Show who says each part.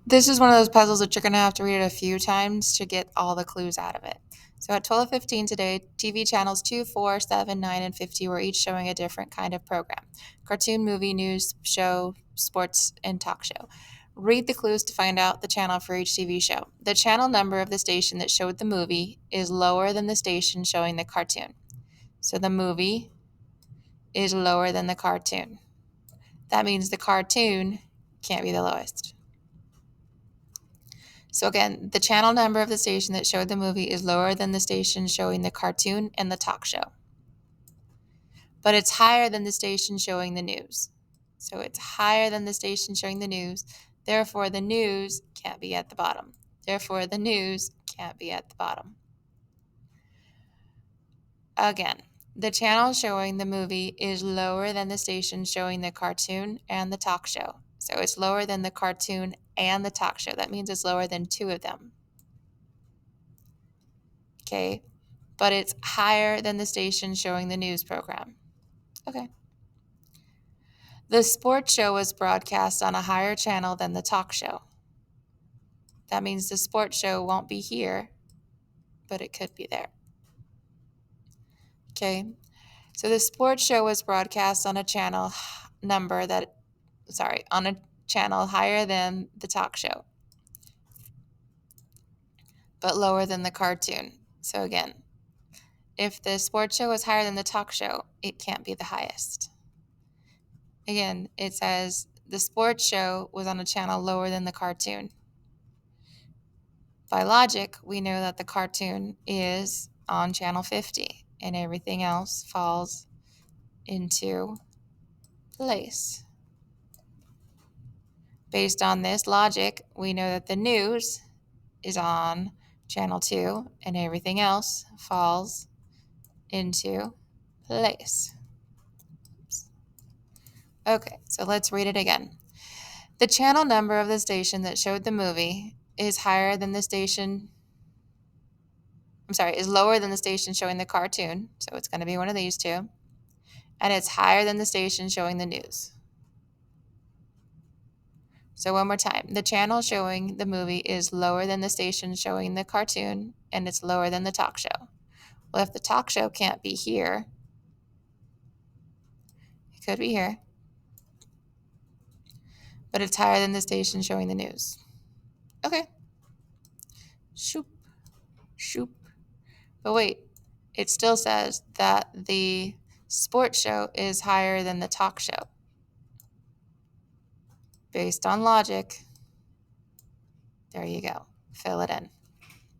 Speaker 1: This is one of those puzzles that you're going to have to read it a few times to get all the clues out of it. So at 12:15 today, TV channels 2, 4, 7, 9, and 50 were each showing a different kind of program. Cartoon, movie, news, show, sports, and talk show. Read the clues to find out the channel for each TV show. The channel number of the station that showed the movie is lower than the station showing the cartoon. So the movie is lower than the cartoon. That means the cartoon can't be the lowest. So again, the channel number of the station that showed the movie is lower than the station showing the cartoon and the talk show. But it's higher than the station showing the news. So it's higher than the station showing the news. Therefore, the news can't be at the bottom. Therefore, the news can't be at the bottom. Again, the channel showing the movie is lower than the station showing the cartoon and the talk show. So it's lower than the cartoon and the talk show. That means it's lower than two of them. Okay, but it's higher than the station showing the news program. Okay. The sports show was broadcast on a higher channel than the talk show. That means the sports show won't be here, but it could be there. Okay. So the sports show was broadcast on a channel on a channel higher than the talk show, but lower than the cartoon. So again, if the sports show is higher than the talk show, it can't be the highest. Again, it says the sports show was on a channel lower than the cartoon. By logic, we know that the cartoon is on channel 50 and everything else falls into place. Based on this logic, we know that the news is on channel 2 and everything else falls into place. Okay, so let's read it again. The channel number of the station that showed the movie is higher than the station is lower than the station showing the cartoon, so it's going to be one of these two, and it's higher than the station showing the news. So one more time, the channel showing the movie is lower than the station showing the cartoon, and it's lower than the talk show. Well, if the talk show can't be here, it could be here, but it's higher than the station showing the news. Okay. Shoop, shoop. But wait, it still says that the sports show is higher than the talk show. Based on logic, there you go. Fill it in.